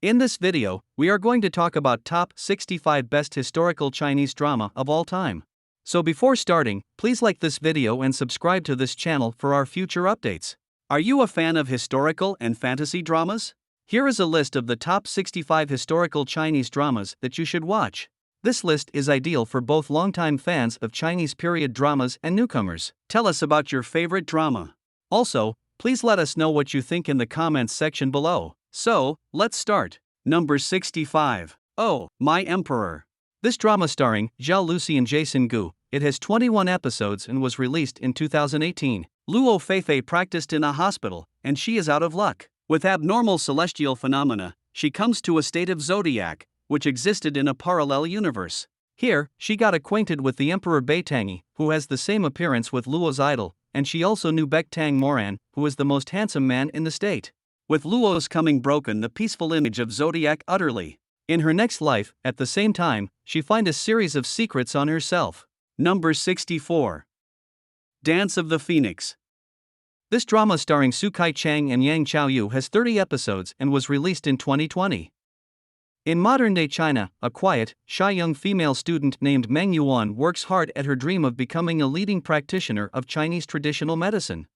In this video, we are going to talk about top 65 best historical Chinese drama of all time. So before starting, please like this video and subscribe to this channel for our future updates. Are you a fan of historical and fantasy dramas? Here is a list of the top 65 historical Chinese dramas that you should watch. This list is ideal for both longtime fans of Chinese period dramas and newcomers. Tell us about your favorite drama. Also, please let us know what you think in the comments section below. So, let's start. Number 65. Oh, My Emperor. This drama starring Zhao Lusi and Jason Gu, it has 21 episodes and was released in 2018. Luo Feifei practiced in a hospital, and she is out of luck. With abnormal celestial phenomena, she comes to a state of zodiac, which existed in a parallel universe. Here, she got acquainted with the Emperor Beitangi, who has the same appearance with Luo's idol, and she also knew Baek Tang Moran, who is the most handsome man in the state. With Luo's coming broken the peaceful image of Zodiac utterly. In her next life, at the same time, she find a series of secrets on herself. Number 64. Dance of the Phoenix. This drama starring Su Kai Chang and Yang Chaoyu has 30 episodes and was released in 2020. In modern-day China, a quiet, shy young female student named Meng Yuan works hard at her dream of becoming a leading practitioner of Chinese traditional medicine.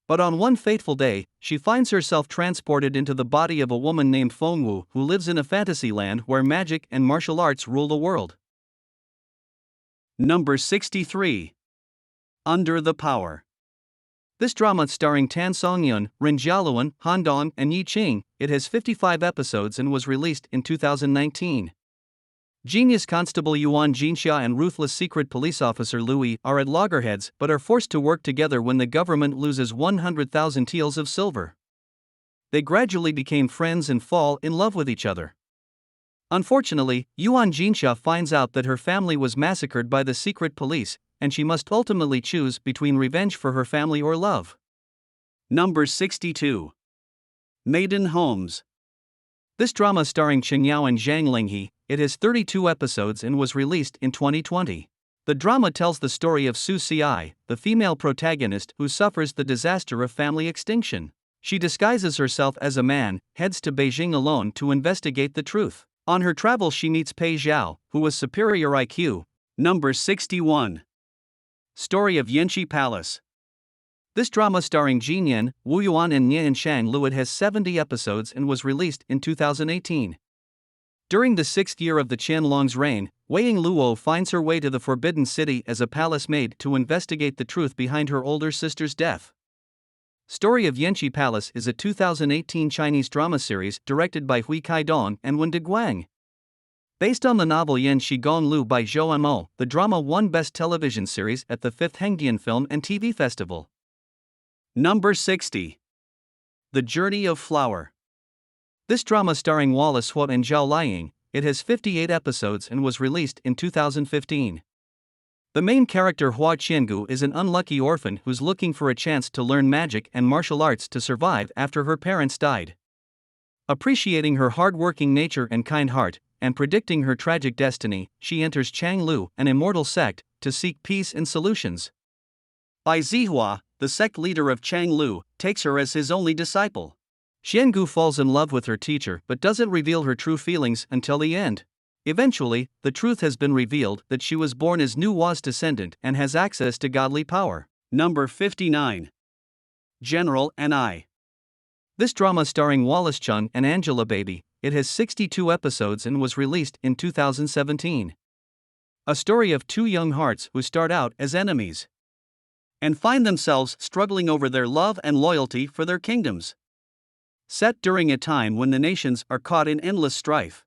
But on one fateful day, she finds herself transported into the body of a woman named Feng Wu who lives in a fantasy land where magic and martial arts rule the world. Number 63. Under the Power. This drama starring Tan Songyun, Ren Jialuan, Han Dong, and Yi Qing, it has 55 episodes and was released in 2019. Genius Constable Yuan Jinxia and ruthless secret police officer Louis are at loggerheads but are forced to work together when the government loses 100,000 taels of silver. They gradually became friends and fall in love with each other. Unfortunately, Yuan Jinxia finds out that her family was massacred by the secret police, and she must ultimately choose between revenge for her family or love. Number 62. Maiden Homes. This drama starring Chen Yao and Zhang Linghe, it has 32 episodes and was released in 2020. The drama tells the story of Su Ci, the female protagonist who suffers the disaster of family extinction. She disguises herself as a man, heads to Beijing alone to investigate the truth. On her travels she meets Pei Zhao, who was superior IQ. Number 61. Story of Yanqi Palace. This drama starring Jin Yan, Wu Yuan and Nian Shang Luo has 70 episodes and was released in 2018. During the 6th year of the Qianlong's reign, Wei Ying Luo finds her way to the Forbidden City as a palace maid to investigate the truth behind her older sister's death. Story of Yanqi Palace is a 2018 Chinese drama series directed by Hui Kaidong and Wen Deguang. Based on the novel Yan Shi Gong Lu by Zhou Mo, the drama won Best Television Series at the 5th Hengdian Film and TV Festival. Number 60. The Journey of Flower. This drama starring Wallace Huo and Zhao Liying, it has 58 episodes and was released in 2015. The main character Hua Qiangu is an unlucky orphan who's looking for a chance to learn magic and martial arts to survive after her parents died. Appreciating her hard-working nature and kind heart, and predicting her tragic destiny, she enters Changlu, an immortal sect, to seek peace and solutions. Bai Zihua, the sect leader of Changlu, takes her as his only disciple. Xiangu falls in love with her teacher but doesn't reveal her true feelings until the end. Eventually, the truth has been revealed that she was born as Nu Hua's descendant and has access to godly power. Number 59. General and I. This drama starring Wallace Chung and Angela Baby, it has 62 episodes and was released in 2017. A story of two young hearts who start out as enemies and find themselves struggling over their love and loyalty for their kingdoms. Set during a time when the nations are caught in endless strife.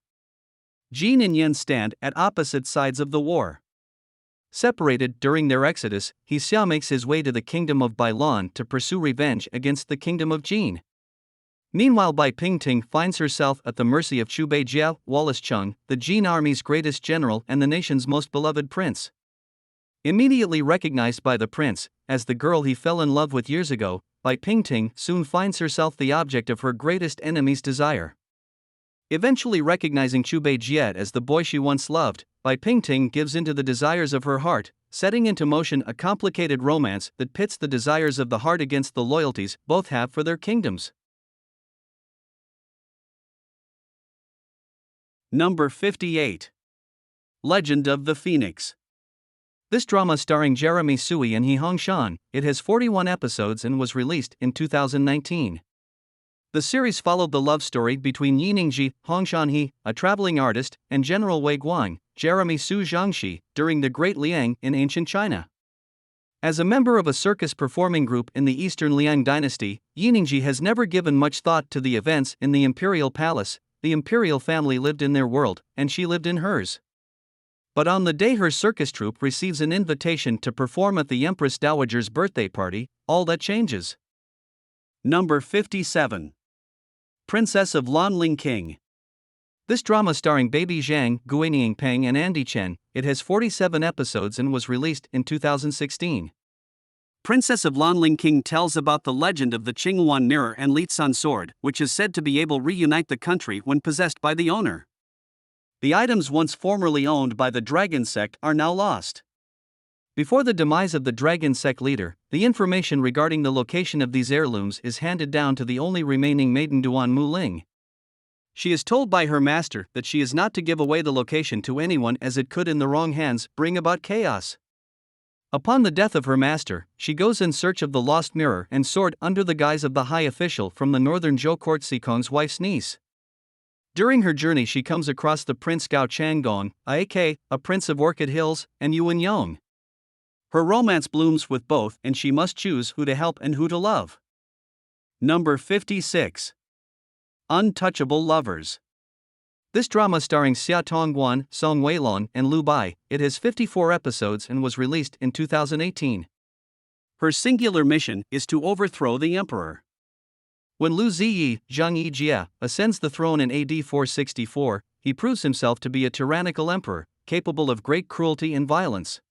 Jin and Yan stand at opposite sides of the war. Separated during their exodus, He Xiao makes his way to the kingdom of Bailan to pursue revenge against the kingdom of Jin. Meanwhile, Bai Pingting finds herself at the mercy of Chu Beijia, Wallace Chung, the Jin army's greatest general and the nation's most beloved prince. Immediately recognized by the prince as the girl he fell in love with years ago, Bai Pingting soon finds herself the object of her greatest enemy's desire. Eventually recognizing Chu Beijia as the boy she once loved, Bai Pingting gives into the desires of her heart, setting into motion a complicated romance that pits the desires of the heart against the loyalties both have for their kingdoms. Number 58. Legend of the Phoenix. This drama starring Jeremy Sui and Hee Hong Shan, it has 41 episodes and was released in 2019. The series followed the love story between Yi Ningji, Hong Shan-hee, a traveling artist, and General Wei Guang, Jeremy Su Zhangxi, during the Great Liang in ancient China. As a member of a circus performing group in the Eastern Liang dynasty, Yi Ningji has never given much thought to the events in the imperial palace. The imperial family lived in their world, and she lived in hers. But on the day her circus troupe receives an invitation to perform at the Empress Dowager's birthday party, all that changes. Number 57. Princess of Lanling King. This drama starring Baby Zhang, Guiniang Peng and Andy Chen, it has 47 episodes and was released in 2016. Princess of Lanling King tells about the legend of the Qinghuan mirror and Lisan sword, which is said to be able to reunite the country when possessed by the owner. The items once formerly owned by the Dragon sect are now lost. Before the demise of the Dragon sect leader, the information regarding the location of these heirlooms is handed down to the only remaining maiden Duan Mu Ling. She is told by her master that she is not to give away the location to anyone as it could in the wrong hands bring about chaos. Upon the death of her master, she goes in search of the lost mirror and sword under the guise of the high official from the northern Zhou court Sikong's wife's niece. During her journey she comes across the Prince Gao Changgong, a prince of Orchid Hills, and Yuan Yong. Her romance blooms with both and she must choose who to help and who to love. Number 56. Untouchable Lovers. This drama starring Xia Tongguan, Song Weilon, and Lu Bai, it has 54 episodes and was released in 2018. Her singular mission is to overthrow the emperor. When Lu Ziyi, Zhang Yijie, ascends the throne in AD 464, he proves himself to be a tyrannical emperor, capable of great cruelty and violence.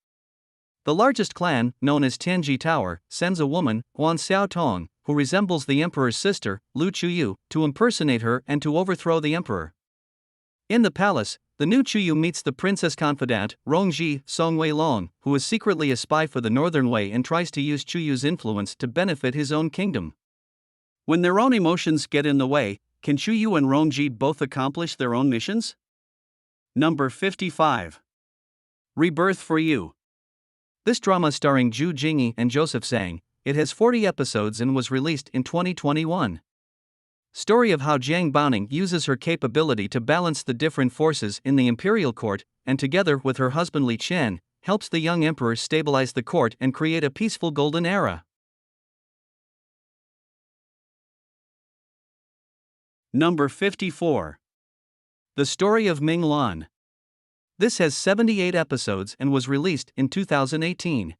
The largest clan, known as Tianji Tower, sends a woman, Guan Xiaotong, who resembles the emperor's sister, Lu Chuyu, to impersonate her and to overthrow the emperor. In the palace, the new Chuyu meets the princess confidant, Rongji, Song Weilong, who is secretly a spy for the Northern Wei and tries to use Chuyu's influence to benefit his own kingdom. When their own emotions get in the way, can Chuyu and Rongji both accomplish their own missions? Number 55. Rebirth for You. This drama starring Zhu Jingyi and Joseph Sang, it has 40 episodes and was released in 2021. Story of how Jiang Baoning uses her capability to balance the different forces in the imperial court, and together with her husband Li Qian, helps the young emperor stabilize the court and create a peaceful golden era. Number 54. The Story of Ming Lan. This has 78 episodes and was released in 2018.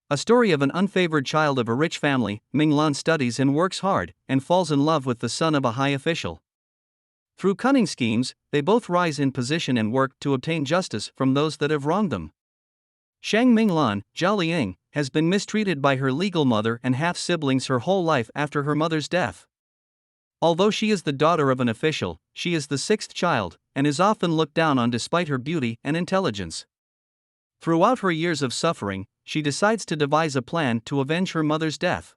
A story of an unfavored child of a rich family, Ming Lan studies and works hard, and falls in love with the son of a high official. Through cunning schemes, they both rise in position and work to obtain justice from those that have wronged them. Shang Ming Lan, Zhao Liang, has been mistreated by her legal mother and half-siblings her whole life after her mother's death. Although she is the daughter of an official, she is the sixth child, and is often looked down on despite her beauty and intelligence. Throughout her years of suffering, she decides to devise a plan to avenge her mother's death.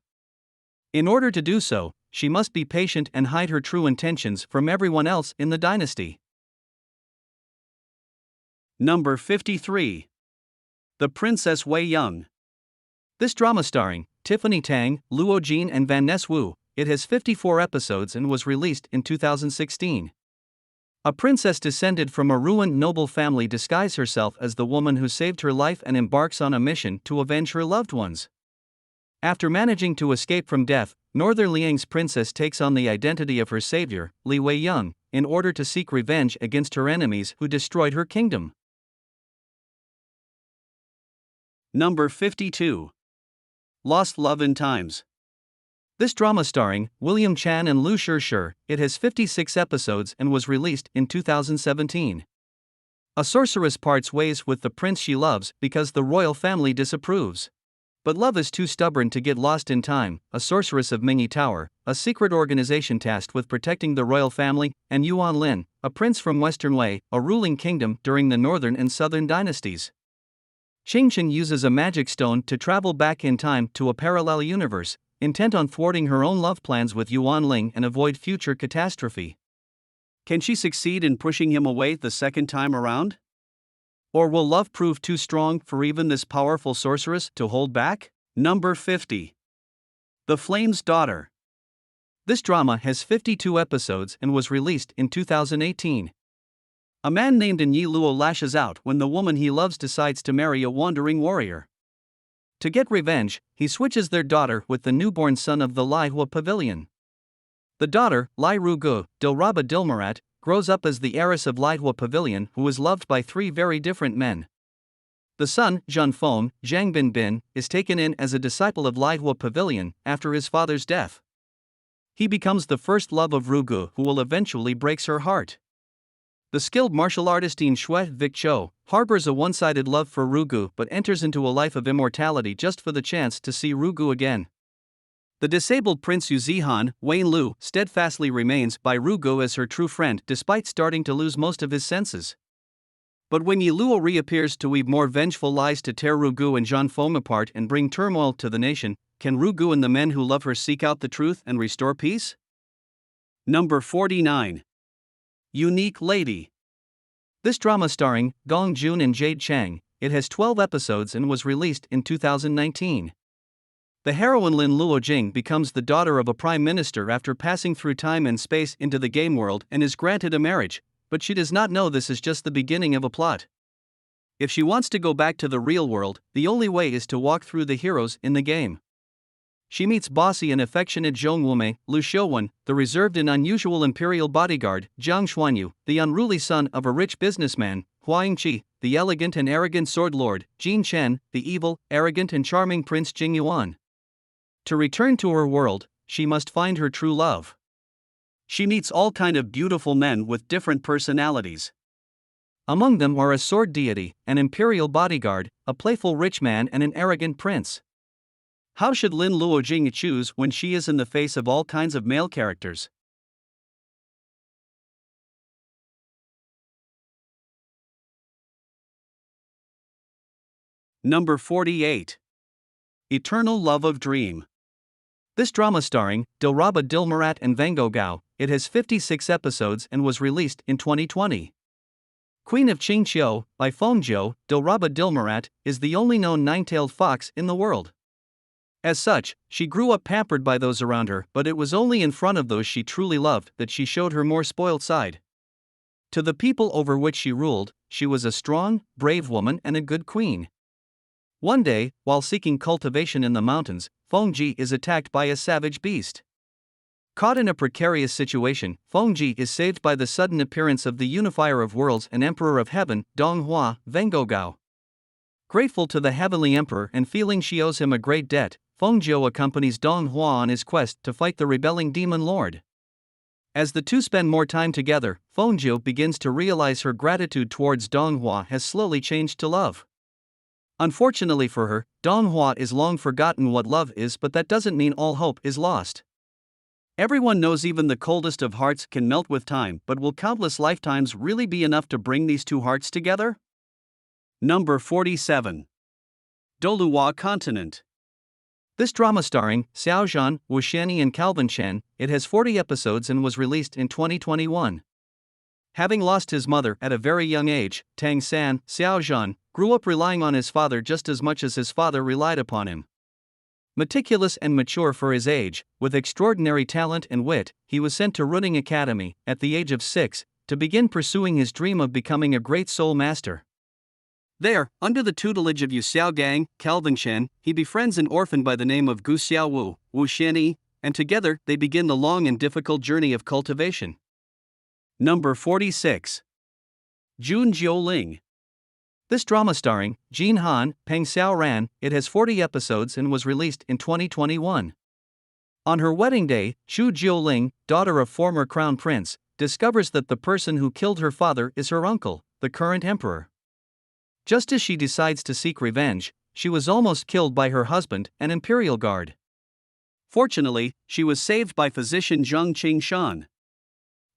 In order to do so, she must be patient and hide her true intentions from everyone else in the dynasty. Number 53. The Princess Wei Young. This drama starring Tiffany Tang, Luo Jin and Van Ness Wu, it has 54 episodes and was released in 2016. A princess descended from a ruined noble family disguises herself as the woman who saved her life and embarks on a mission to avenge her loved ones. After managing to escape from death, Northern Liang's princess takes on the identity of her savior, Li Wei Young, in order to seek revenge against her enemies who destroyed her kingdom. Number 52. Lost Love in Times. This drama starring William Chan and Lu Shih, it has 56 episodes and was released in 2017. A sorceress parts ways with the prince she loves because the royal family disapproves. But love is too stubborn to get lost in time. A sorceress of Mingyi Tower, a secret organization tasked with protecting the royal family, and Yuan Lin, a prince from Western Wei, a ruling kingdom during the northern and southern dynasties. Qingchen uses a magic stone to travel back in time to a parallel universe, intent on thwarting her own love plans with Yuan Ling and avoid future catastrophe. Can she succeed in pushing him away the second time around? Or will love prove too strong for even this powerful sorceress to hold back? Number 50. The Flame's Daughter. This drama has 52 episodes and was released in 2018. A man named Yi Luo lashes out when the woman he loves decides to marry a wandering warrior. To get revenge, he switches their daughter with the newborn son of the Lai Hua Pavilion. The daughter, Lai Rugu, Dilraba Dilmurat, grows up as the heiress of Lai Hua Pavilion, who is loved by three very different men. The son, Zhang Feng, Zhang Bin, is taken in as a disciple of Lai Hua Pavilion after his father's death. He becomes the first love of Rugu, who will eventually breaks her heart. The skilled martial artist Shui Vic Cho harbors a one-sided love for Rugu but enters into a life of immortality just for the chance to see Rugu again. The disabled Prince Yuzihan, Wayne Lu, steadfastly remains by Rugu as her true friend despite starting to lose most of his senses. But when Yi Luo reappears to weave more vengeful lies to tear Rugu and Zhang Feng apart and bring turmoil to the nation, can Rugu and the men who love her seek out the truth and restore peace? Number 49. Unique Lady. This drama starring Gong Jun and Jade Chang, it has 12 episodes and was released in 2019. The heroine Lin Luojing becomes the daughter of a prime minister after passing through time and space into the game world and is granted a marriage, but she does not know this is just the beginning of a plot. If she wants to go back to the real world, the only way is to walk through the heroes in the game. She meets bossy and affectionate Zhong Wume, Lu Xiuwen, the reserved and unusual imperial bodyguard, Jiang Xuanyu, the unruly son of a rich businessman, Huang Qi, the elegant and arrogant sword lord, Jin Chen, the evil, arrogant and charming Prince Jing Yuan. To return to her world, she must find her true love. She meets all kind of beautiful men with different personalities. Among them are a sword deity, an imperial bodyguard, a playful rich man and an arrogant prince. How should Lin Luojing choose when she is in the face of all kinds of male characters? Number 48. Eternal Love of Dream. This drama starring Dilraba Dilmurat and Vango Gao, it has 56 episodes and was released in 2020. Queen of Qingqiu, by Fengjiu, Dilraba Dilmurat, is the only known nine-tailed fox in the world. As such, she grew up pampered by those around her, but it was only in front of those she truly loved that she showed her more spoiled side. To the people over which she ruled, she was a strong, brave woman and a good queen. One day, while seeking cultivation in the mountains, Fengji is attacked by a savage beast. Caught in a precarious situation, Fengji is saved by the sudden appearance of the unifier of worlds and emperor of heaven, Donghua, Vango Gao. Grateful to the heavenly emperor and feeling she owes him a great debt, Fengjiu accompanies Donghua on his quest to fight the rebelling demon lord. As the two spend more time together, Fengjiu begins to realize her gratitude towards Donghua has slowly changed to love. Unfortunately for her, Donghua is long forgotten what love is, but that doesn't mean all hope is lost. Everyone knows even the coldest of hearts can melt with time, but will countless lifetimes really be enough to bring these two hearts together? Number 47. Doluhua Continent. This drama starring Xiao Zhan, Wu Xianyi and Calvin Chen, it has 40 episodes and was released in 2021. Having lost his mother at a very young age, Tang San, Xiao Zhan, grew up relying on his father just as much as his father relied upon him. Meticulous and mature for his age, with extraordinary talent and wit, he was sent to Running Academy, at the age of 6, to begin pursuing his dream of becoming a great soul master. There, under the tutelage of Yu Xiaogang, Calvin Chen, he befriends an orphan by the name of Gu Xiaowu, Wu Xianyi, and together they begin the long and difficult journey of cultivation. Number 46. Jun Jiuling. This drama starring Jin Han, Peng Xiaoran, it has 40 episodes and was released in 2021. On her wedding day, Chu Jiuling, daughter of former crown prince, discovers that the person who killed her father is her uncle, the current emperor. Just as she decides to seek revenge, she was almost killed by her husband, an imperial guard. Fortunately, she was saved by physician Zhang Qingshan.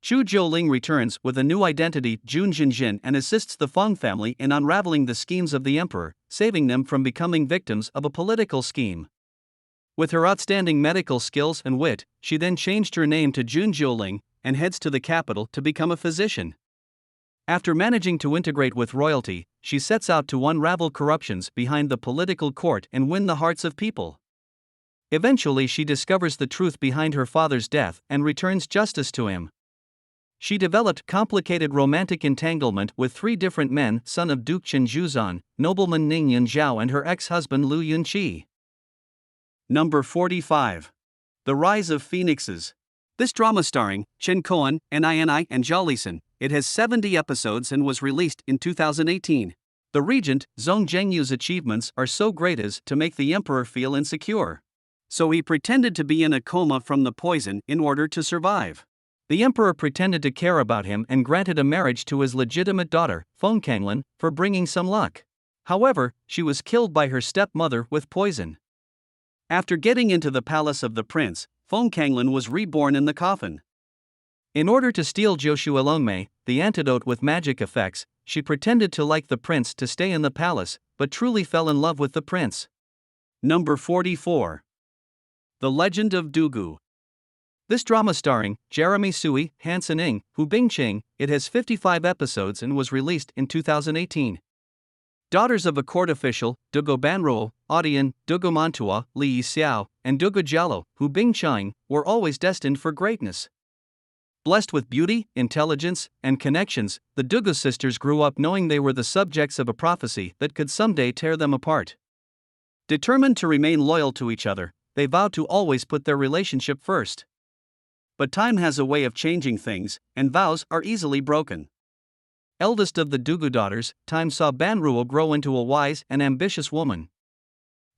Chu Jiuling returns with a new identity, Jun Jinjin, and assists the Feng family in unraveling the schemes of the emperor, saving them from becoming victims of a political scheme. With her outstanding medical skills and wit, she then changed her name to Jun Jiuling, and heads to the capital to become a physician. After managing to integrate with royalty, she sets out to unravel corruptions behind the political court and win the hearts of people. Eventually, she discovers the truth behind her father's death and returns justice to him. She developed complicated romantic entanglement with three different men, son of Duke Chen Zhuzan, nobleman Ning Yunzhao and her ex-husband Lu Yunqi. Number 45. The Rise of Phoenixes. This drama starring Chen Koan, Ni and Zhao. It has 70 episodes and was released in 2018. The regent, Zhong Zhengyu's achievements are so great as to make the emperor feel insecure. So he pretended to be in a coma from the poison in order to survive. The emperor pretended to care about him and granted a marriage to his legitimate daughter, Feng Kanglin, for bringing some luck. However, she was killed by her stepmother with poison. After getting into the palace of the prince, Feng Kanglin was reborn in the coffin. In order to steal Joshu Elongmei, the antidote with magic effects, she pretended to like the prince to stay in the palace, but truly fell in love with the prince. Number 44. The Legend of Dugu. This drama starring Jeremy Sui, Hansen Ing, Hu Bingqing, it has 55 episodes and was released in 2018. Daughters of a court official, Dugu Banruo, Audian, Dugu Mantua, Li Xiao, and Dugu Jialo, Hu Bingqing, were always destined for greatness. Blessed with beauty, intelligence, and connections, the Dugu sisters grew up knowing they were the subjects of a prophecy that could someday tear them apart. Determined to remain loyal to each other, they vowed to always put their relationship first. But time has a way of changing things, and vows are easily broken. Eldest of the Dugu daughters, time saw Banruo grow into a wise and ambitious woman.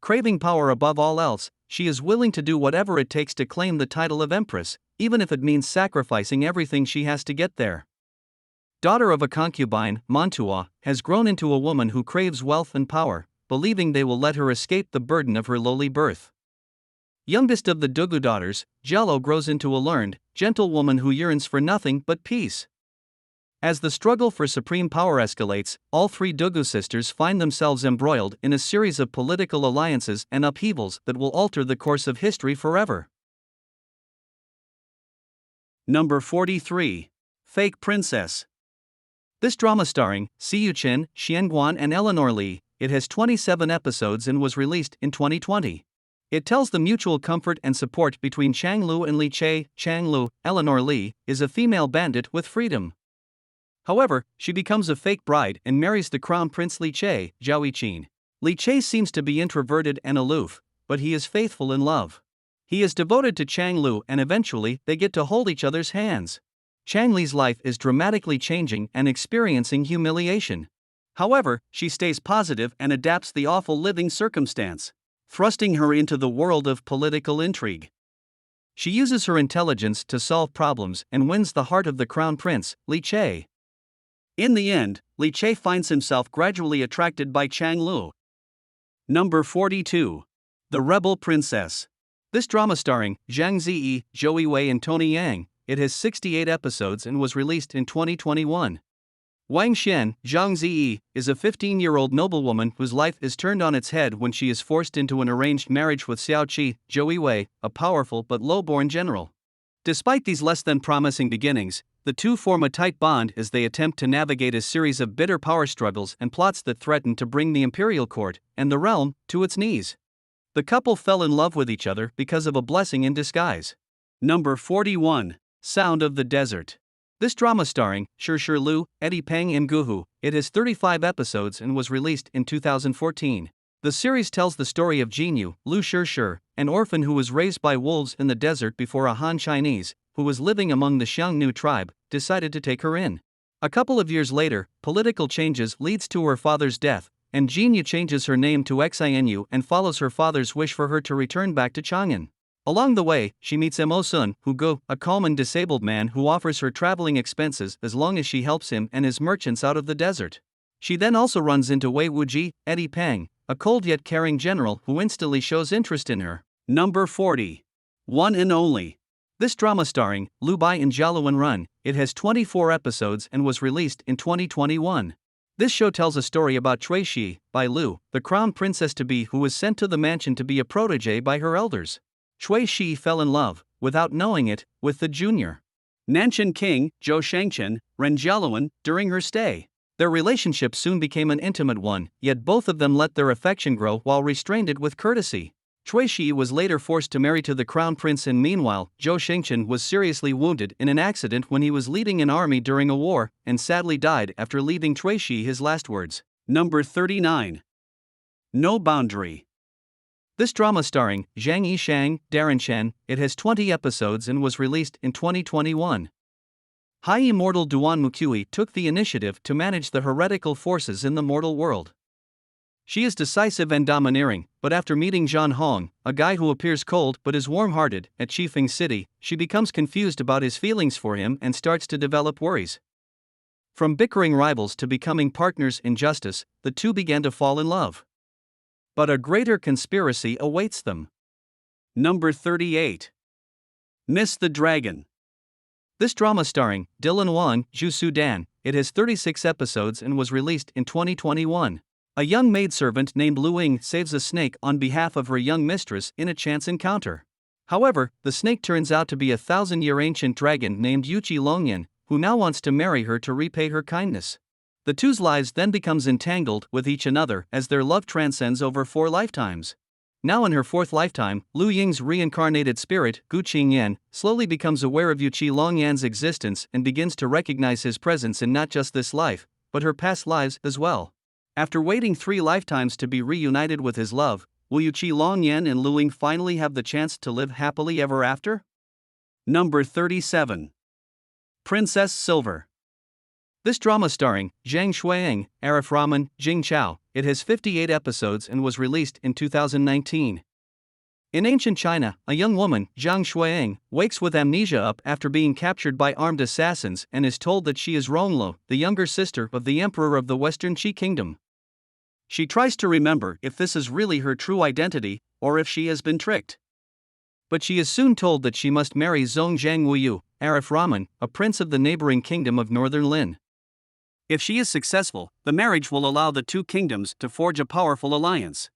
Craving power above all else, she is willing to do whatever it takes to claim the title of empress, even if it means sacrificing everything she has to get there. Daughter of a concubine, Mantua, has grown into a woman who craves wealth and power, believing they will let her escape the burden of her lowly birth. Youngest of the Dugu daughters, Jialo grows into a learned, gentle woman who yearns for nothing but peace. As the struggle for supreme power escalates, all three Dugu sisters find themselves embroiled in a series of political alliances and upheavals that will alter the course of history forever. Number 43. Fake Princess. This drama starring Siyu Chen, Xianguan and Eleanor Li, it has 27 episodes and was released in 2020. It tells the mutual comfort and support between Chang Lu and Li Che. Chang Lu, Eleanor Li, is a female bandit with freedom. However, she becomes a fake bride and marries the crown prince Li Che, Zhao Yiqin. Li Che seems to be introverted and aloof, but he is faithful in love. He is devoted to Chang Lu and eventually they get to hold each other's hands. Chang Li's life is dramatically changing and experiencing humiliation. However, she stays positive and adapts the awful living circumstance, thrusting her into the world of political intrigue. She uses her intelligence to solve problems and wins the heart of the crown prince, Li Che. In the end, Li Che finds himself gradually attracted by Chang Lu. Number 42. The Rebel Princess. This drama starring Zhang Ziyi, Zhou Yiwei and Tony Yang, it has 68 episodes and was released in 2021. Wang Xian, Zhang Ziyi, is a 15-year-old noblewoman whose life is turned on its head when she is forced into an arranged marriage with Xiao Qi, Zhou Yiwei, a powerful but low-born general. Despite these less-than-promising beginnings, the two form a tight bond as they attempt to navigate a series of bitter power struggles and plots that threaten to bring the imperial court, and the realm, to its knees. The couple fell in love with each other because of a blessing in disguise. Number 41. Sound of the Desert. This drama starring Shi Lu, Eddie Peng and Guhu, it has 35 episodes and was released in 2014. The series tells the story of Jinyu, Lu Shi, an orphan who was raised by wolves in the desert before a Han Chinese, who was living among the Xiongnu tribe, decided to take her in. A couple of years later, political changes leads to her father's death, and Jinyu changes her name to Xinu and follows her father's wish for her to return back to Chang'an. Along the way, she meets Mo Sun, a calm and disabled man who offers her traveling expenses as long as she helps him and his merchants out of the desert. She then also runs into Wei Wuji, Eddie Peng, a cold yet caring general who instantly shows interest in her. Number 40. One and Only. This drama starring Lu Bai and Jialuan Run, it has 24 episodes and was released in 2021. This show tells a story about Cui Shi, by Lu, the crown princess-to-be who was sent to the mansion to be a protege by her elders. Cui Shi fell in love, without knowing it, with the junior. Nanshan King, Zhou Shangqian, Ren Jialuan, during her stay. Their relationship soon became an intimate one, yet both of them let their affection grow while restrained it with courtesy. Cui Shi was later forced to marry to the crown prince, and meanwhile, Zhou Shangqian was seriously wounded in an accident when he was leading an army during a war, and sadly died after leaving Cui Shi his last words. Number 39. No Boundary. This drama starring Zhang Yishang, Darren Chen, it has 20 episodes and was released in 2021. High Immortal Duan Mukui took the initiative to manage the heretical forces in the mortal world. She is decisive and domineering, but after meeting Zhan Hong, a guy who appears cold but is warm-hearted, at Chifeng City, she becomes confused about his feelings for him and starts to develop worries. From bickering rivals to becoming partners in justice, the two began to fall in love. But a greater conspiracy awaits them. Number 38. Miss the Dragon. This drama starring Dylan Wang, Zhu Sudan, it has 36 episodes and was released in 2021. A young maidservant named Lu Ying saves a snake on behalf of her young mistress in a chance encounter. However, the snake turns out to be a 1,000-year ancient dragon named Yuqi Longyan, who now wants to marry her to repay her kindness. The two's lives then becomes entangled with each another as their love transcends over 4 lifetimes. Now in her 4th lifetime, Lu Ying's reincarnated spirit, Gu Qingyan, slowly becomes aware of Yuqi Longyan's existence and begins to recognize his presence in not just this life, but her past lives as well. After waiting 3 lifetimes to be reunited with his love, will Yuqi Longyan and Lu Ying finally have the chance to live happily ever after? Number 37. Princess Silver. This drama starring Zhang Shuiying, Arif Rahman, Jing Chao, it has 58 episodes and was released in 2019. In ancient China, a young woman, Zhang Shuiying, wakes with amnesia up after being captured by armed assassins and is told that she is Ronglo, the younger sister of the emperor of the Western Qi Kingdom. She tries to remember if this is really her true identity, or if she has been tricked. But she is soon told that she must marry Zhong Zhangwuyu, Arif Rahman, a prince of the neighboring kingdom of Northern Lin. If she is successful, the marriage will allow the two kingdoms to forge a powerful alliance.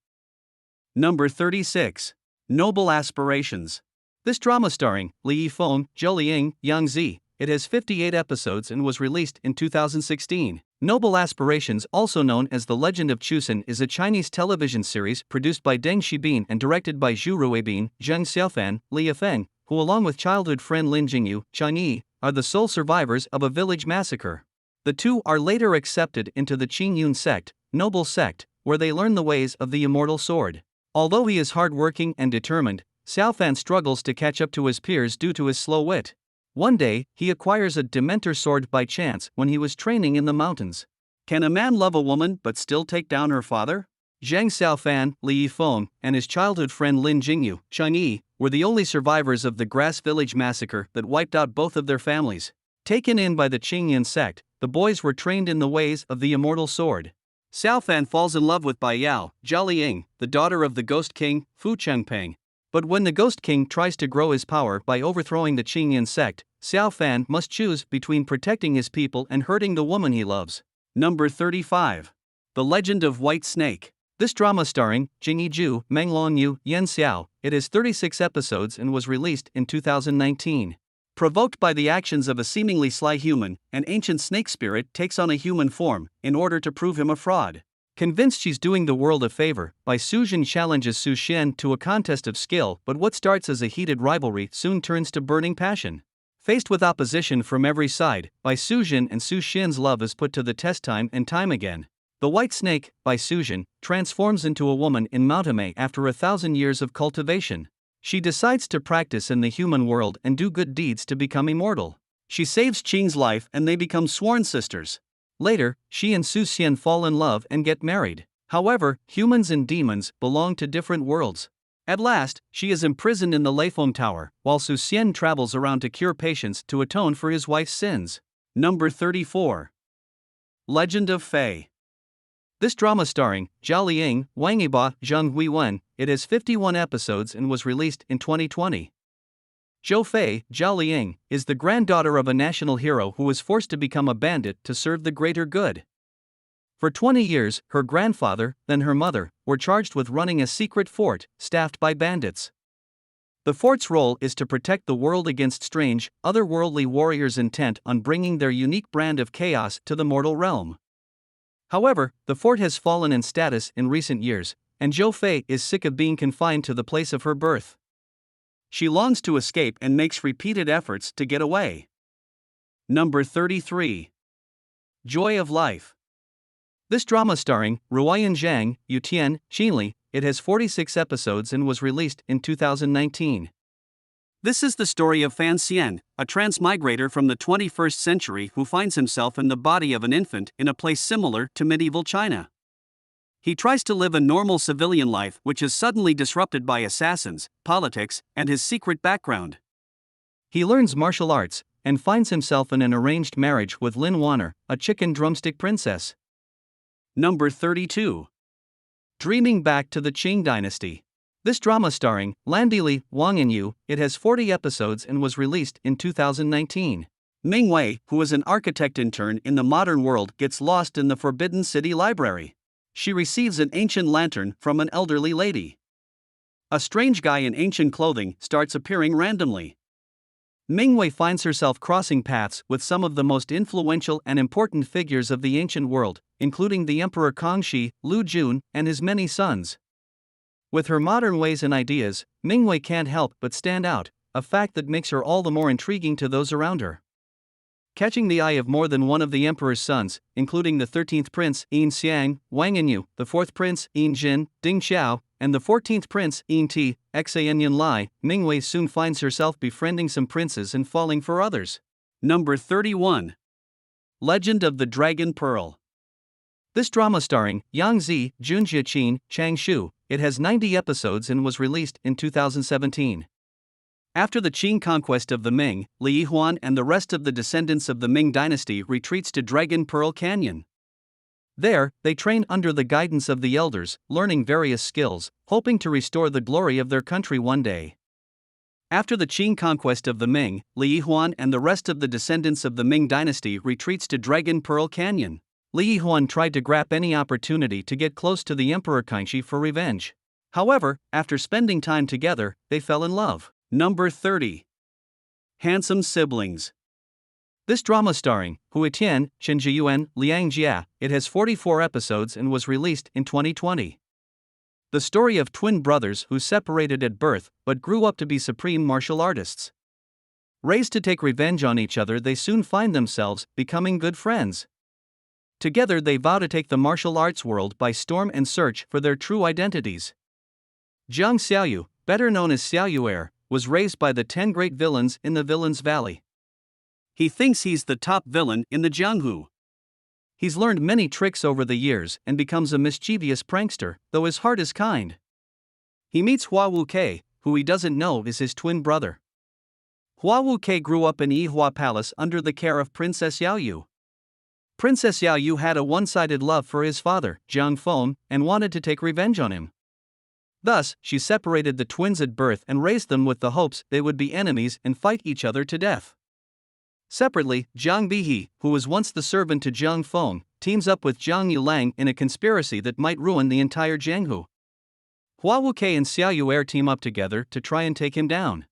Number 36. Noble Aspirations. This drama starring Li Yifeng, Zhou Liying, Yang Zi, it has 58 episodes and was released in 2016. Noble Aspirations, also known as The Legend of Chusen, is a Chinese television series produced by Deng Xibin and directed by Zhu Ruibin, Zheng Xiaofan, Li Yifeng, who along with childhood friend Lin Jingyu, Chen Yi, are the sole survivors of a village massacre. The two are later accepted into the Qingyun sect, noble sect, where they learn the ways of the immortal sword. Although he is hard-working and determined, Xiaofan struggles to catch up to his peers due to his slow wit. One day, he acquires a Dementor sword by chance when he was training in the mountains. Can a man love a woman but still take down her father? Zhang Xiaofan, Li Yifeng, and his childhood friend Lin Jingyu, Chen Yi, were the only survivors of the Grass Village massacre that wiped out both of their families. Taken in by the Qingyun sect, the boys were trained in the ways of the immortal sword. Xiaofan falls in love with Bai Yao, Zhao Liying, the daughter of the Ghost King, Fu Chengpeng. But when the Ghost King tries to grow his power by overthrowing the Qingyun sect, Xiaofan must choose between protecting his people and hurting the woman he loves. Number 35. The Legend of White Snake. This drama starring Jing Yizhu, Meng Longyu, Yan Xiao, it has 36 episodes and was released in 2019. Provoked by the actions of a seemingly sly human, an ancient snake spirit takes on a human form in order to prove him a fraud. Convinced she's doing the world a favor, Bai Suzhen challenges Su Xian to a contest of skill, but what starts as a heated rivalry soon turns to burning passion. Faced with opposition from every side, Bai Suzhen and Su Xian's love is put to the test time and time again. The white snake, Bai Suzhen, transforms into a woman in Mountamei after 1,000 years of cultivation. She decides to practice in the human world and do good deeds to become immortal. She saves Qing's life and they become sworn sisters. Later, she and Su Xian fall in love and get married. However, humans and demons belong to different worlds. At last, she is imprisoned in the Leifeng Tower, while Su Xian travels around to cure patients to atone for his wife's sins. Number 34. Legend of Fei. This drama starring Zhao Liying, Wang Yiba, Zheng Huiwen, it has 51 episodes and was released in 2020. Zhou Fei, Zhao Liying, is the granddaughter of a national hero who was forced to become a bandit to serve the greater good. For 20 years, her grandfather, then her mother, were charged with running a secret fort, staffed by bandits. The fort's role is to protect the world against strange, otherworldly warriors intent on bringing their unique brand of chaos to the mortal realm. However, the fort has fallen in status in recent years, and Zhou Fei is sick of being confined to the place of her birth. She longs to escape and makes repeated efforts to get away. Number 33. Joy of Life. This drama starring Ruoyan Zhang, Yutian, Xinli, it has 46 episodes and was released in 2019. This is the story of Fan Xian, a transmigrator from the 21st century who finds himself in the body of an infant in a place similar to medieval China. He tries to live a normal civilian life which is suddenly disrupted by assassins, politics, and his secret background. He learns martial arts and finds himself in an arranged marriage with Lin Wanner, a chicken drumstick princess. Number 32. Dreaming Back to the Qing Dynasty. This drama starring Landili, Wang Yinyu, it has 40 episodes and was released in 2019. Ming Wei, who is an architect intern in the modern world, gets lost in the Forbidden City Library. She receives an ancient lantern from an elderly lady. A strange guy in ancient clothing starts appearing randomly. Ming Wei finds herself crossing paths with some of the most influential and important figures of the ancient world, including the Emperor Kangxi, Lu Jun, and his many sons. With her modern ways and ideas, Ming Wei can't help but stand out, a fact that makes her all the more intriguing to those around her. Catching the eye of more than one of the emperor's sons, including the 13th prince, Yin Xiang, Wang Yinyu, the 4th prince, Yin Jin, Ding Xiao, and the 14th prince, Yin Ti, Xan Yin Lai, Ming Wei soon finds herself befriending some princes and falling for others. Number 31. Legend of the Dragon Pearl. This drama starring Yang Zi, Jun Jiaqin, Chang Shu, it has 90 episodes and was released in 2017. After the Qing conquest of the Ming, Li Yihuan and the rest of the descendants of the Ming dynasty retreats to Dragon Pearl Canyon. There, they train under the guidance of the elders, learning various skills, hoping to restore the glory of their country one day. After the Qing conquest of the Ming, Li Yihuan and the rest of the descendants of the Ming dynasty retreats to Dragon Pearl Canyon. Li Yihuan tried to grab any opportunity to get close to the Emperor Kangxi for revenge. However, after spending time together, they fell in love. Number 30. Handsome Siblings. This drama starring Hu Tian, Chen Zhiyuan, Liang Jia, it has 44 episodes and was released in 2020. The story of twin brothers who separated at birth but grew up to be supreme martial artists. Raised to take revenge on each other, they soon find themselves becoming good friends. Together they vow to take the martial arts world by storm and search for their true identities. Jiang Xiaoyu, better known as Xiaoyuer, was raised by the 10 great villains in the Villains Valley. He thinks he's the top villain in the Jianghu. He's learned many tricks over the years and becomes a mischievous prankster, though his heart is kind. He meets Hua Wukei, who he doesn't know is his twin brother. Hua Wukei grew up in Yihua Palace under the care of Princess Yaoyu. Princess Yaoyu had a one-sided love for his father, Jiang Feng, and wanted to take revenge on him. Thus, she separated the twins at birth and raised them with the hopes they would be enemies and fight each other to death. Separately, Jiang Bihe, who was once the servant to Jiang Feng, teams up with Jiang Yulang in a conspiracy that might ruin the entire Jianghu. Hua Wukei and Xiaoyuer team up together to try and take him down.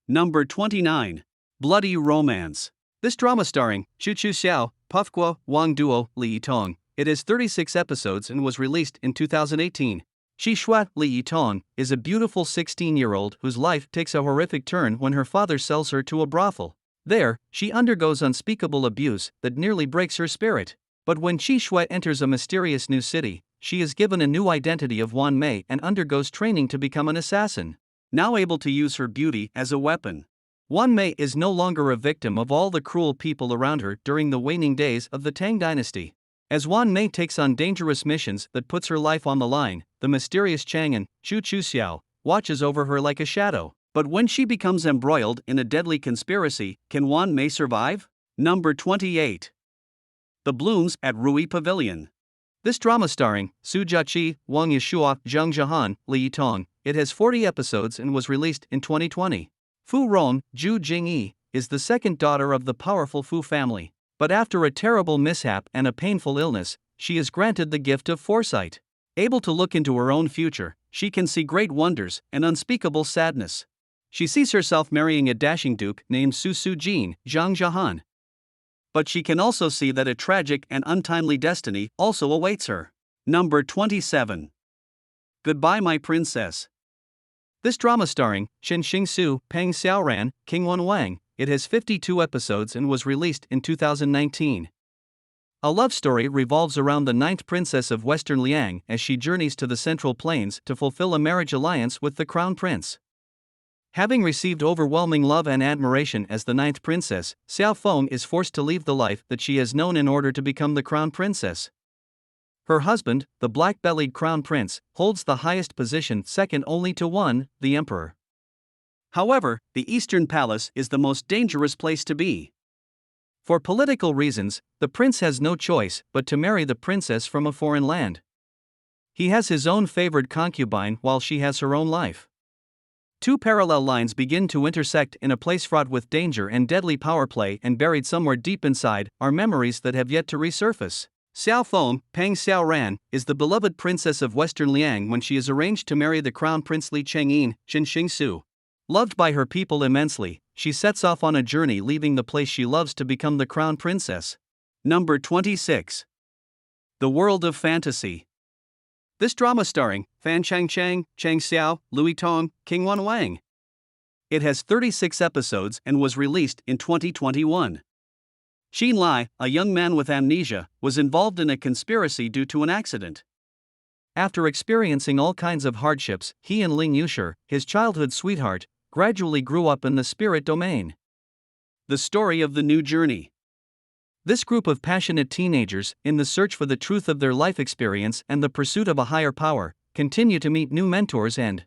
Number 29. Bloody Romance. This drama starring Xu Xiao, Puff Guo, Wang Duo, Li Yitong, it has 36 episodes and was released in 2018. Shi Shuai, Li Yitong, is a beautiful 16-year-old whose life takes a horrific turn when her father sells her to a brothel. There, she undergoes unspeakable abuse that nearly breaks her spirit. But when Shi Shuai enters a mysterious new city, she is given a new identity of Wan Mei and undergoes training to become an assassin. Now able to use her beauty as a weapon, Wan Mei is no longer a victim of all the cruel people around her during the waning days of the Tang dynasty. As Wan Mei takes on dangerous missions that puts her life on the line, the mysterious Chang'an, Xu Xiao, watches over her like a shadow. But when she becomes embroiled in a deadly conspiracy, can Wan Mei survive? Number 28. The Blooms at Rui Pavilion. This drama starring Su Jiaqi, Wang Yishua, Zhang Zhahan, Li Yitong, it has 40 episodes and was released in 2020. Fu Rong, Zhu Jingyi, is the second daughter of the powerful Fu family. But after a terrible mishap and a painful illness, she is granted the gift of foresight. Able to look into her own future, she can see great wonders and unspeakable sadness. She sees herself marrying a dashing duke named Su Jin, Zhang Jahan. But she can also see that a tragic and untimely destiny also awaits her. Number 27. Goodbye My Princess. This drama starring Shen Xingsu, Peng Xiaoran, Qingwen Wang, it has 52 episodes and was released in 2019. A love story revolves around the ninth princess of Western Liang as she journeys to the Central Plains to fulfill a marriage alliance with the crown prince. Having received overwhelming love and admiration as the ninth princess, Xiao Feng is forced to leave the life that she has known in order to become the crown princess. Her husband, the black-bellied crown prince, holds the highest position second only to one, the emperor. However, the Eastern Palace is the most dangerous place to be. For political reasons, the prince has no choice but to marry the princess from a foreign land. He has his own favored concubine while she has her own life. Two parallel lines begin to intersect in a place fraught with danger and deadly power play, and buried somewhere deep inside are memories that have yet to resurface. Xiao Feng, Peng Xiaoran, is the beloved princess of Western Liang when she is arranged to marry the crown prince Li Chengyin, Shen Xingsu. Loved by her people immensely, she sets off on a journey leaving the place she loves to become the crown princess. Number 26. The World of Fantasy. This drama starring Fan Changchang, Chang Xiao, Louis Tong, Qingwen Wang. It has 36 episodes and was released in 2021. Xin Lai, a young man with amnesia, was involved in a conspiracy due to an accident. After experiencing all kinds of hardships, he and Ling Yushi, his childhood sweetheart, gradually grew up in the spirit domain. The story of the new journey. This group of passionate teenagers, in the search for the truth of their life experience and the pursuit of a higher power, continue to meet new mentors and.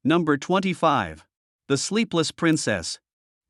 Number 25. The Sleepless Princess.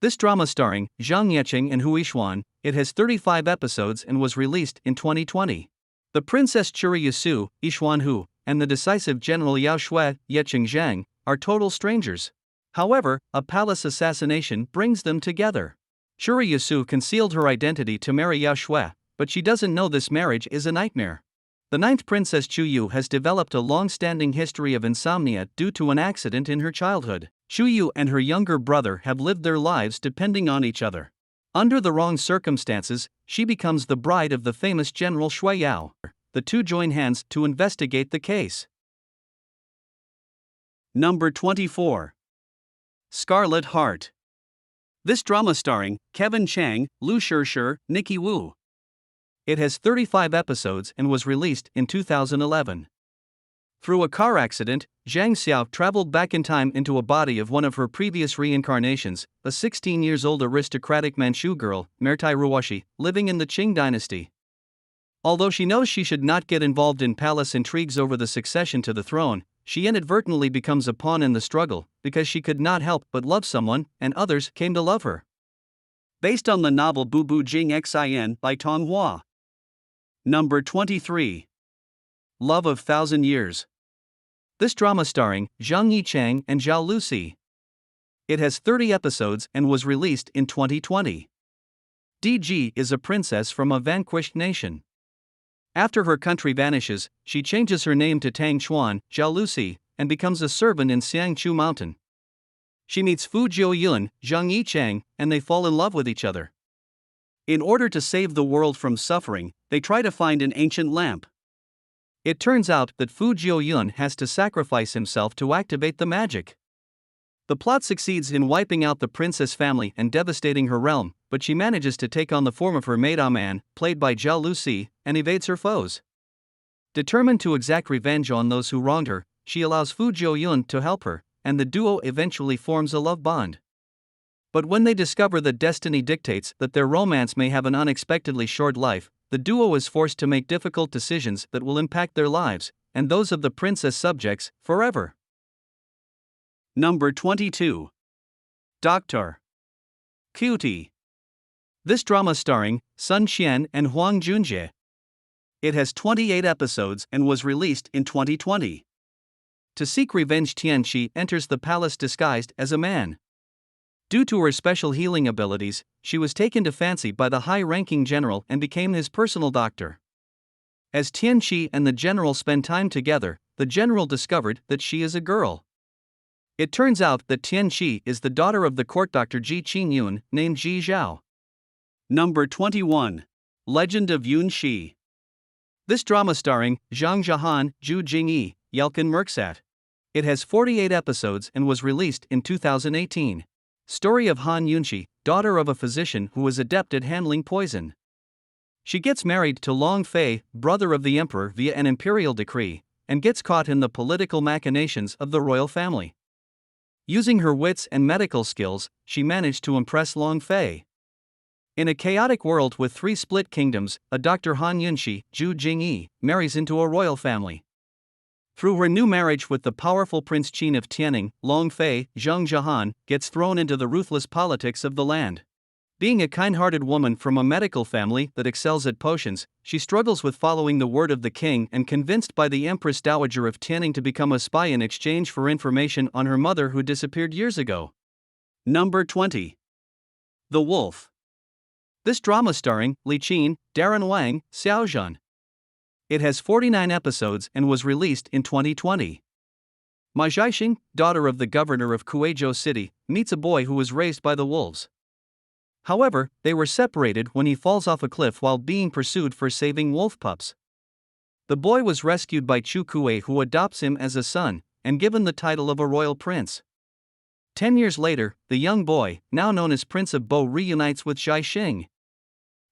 This drama starring Zhang Yeqing and Hu Yixuan, it has 35 episodes and was released in 2020. The Princess Churi Yasu, Yixuan Hu, and the decisive General Yao Shui, Yeqing Zhang, are total strangers. However, a palace assassination brings them together. Churi Yasu concealed her identity to marry Yao Shui, but she doesn't know this marriage is a nightmare. The ninth princess Chu Yu has developed a long-standing history of insomnia due to an accident in her childhood. Chu Yu and her younger brother have lived their lives depending on each other. Under the wrong circumstances, she becomes the bride of the famous General Shui Yao. The two join hands to investigate the case. Number 24. Scarlet Heart. This drama starring Kevin Chang, Lu Shishir, Nikki Wu. It has 35 episodes and was released in 2011. Through a car accident, Zhang Xiao traveled back in time into a body of one of her previous reincarnations, a 16-year-old aristocratic Manchu girl, Mertai Ruoshi, living in the Qing dynasty. Although she knows she should not get involved in palace intrigues over the succession to the throne, she inadvertently becomes a pawn in the struggle because she could not help but love someone, and others came to love her. Based on the novel Bu Bu Jing Xin by Tong Hua. Number 23. Love of Thousand Years. This drama starring Zhang Yichang and Zhao Lusi. It has 30 episodes and was released in 2020. DG is a princess from a vanquished nation. After her country vanishes, she changes her name to Tang Xuan, Zhao Lusi, and becomes a servant in Xiangchu Mountain. She meets Fu Jiuyun, Zhang Yichang, and they fall in love with each other. In order to save the world from suffering, they try to find an ancient lamp. It turns out that Fu Jiuyun has to sacrifice himself to activate the magic. The plot succeeds in wiping out the princess family and devastating her realm, but she manages to take on the form of her maid Aman, played by Zhao Lusi, and evades her foes. Determined to exact revenge on those who wronged her, she allows Fu Jiuyun to help her, and the duo eventually forms a love bond. But when they discover that destiny dictates that their romance may have an unexpectedly short life, the duo is forced to make difficult decisions that will impact their lives, and those of the princess subjects, forever. Number 22. Dr. Cutie. This drama starring Sun Qian and Huang Junjie. It has 28 episodes and was released in 2020. To seek revenge, Tianqi enters the palace disguised as a man. Due to her special healing abilities, she was taken to fancy by the high-ranking general and became his personal doctor. As Tianqi and the general spend time together, the general discovered that she is a girl. It turns out that Tianqi is the daughter of the court doctor Ji Qingyun, named Ji Zhao. Number 21. Legend of Yun Shi. This drama starring Zhang Zhahan, Zhu Jingyi, Yelkin Merksat. It has 48 episodes and was released in 2018. Story of Han Yunshi, daughter of a physician who is adept at handling poison. She gets married to Long Fei, brother of the emperor via an imperial decree, and gets caught in the political machinations of the royal family. Using her wits and medical skills, she managed to impress Long Fei. In a chaotic world with 3 split kingdoms, a Dr. Han Yunshi, Zhu Jingyi, marries into a royal family. Through her new marriage with the powerful Prince Qin of Tianning, Long Fei, Zhang Zhahan, gets thrown into the ruthless politics of the land. Being a kind-hearted woman from a medical family that excels at potions, she struggles with following the word of the king and convinced by the Empress Dowager of Tianning to become a spy in exchange for information on her mother who disappeared years ago. Number 20. The Wolf. This drama starring Li Qin, Darren Wang, Xiao Zhan. It has 49 episodes and was released in 2020. Ma Zhaixing, daughter of the governor of Kuizhou City, meets a boy who was raised by the wolves. However, they were separated when he falls off a cliff while being pursued for saving wolf pups. The boy was rescued by Chu Kuei, who adopts him as a son, and given the title of a royal prince. 10 years later, the young boy, now known as Prince of Bo, reunites with Zhaixing.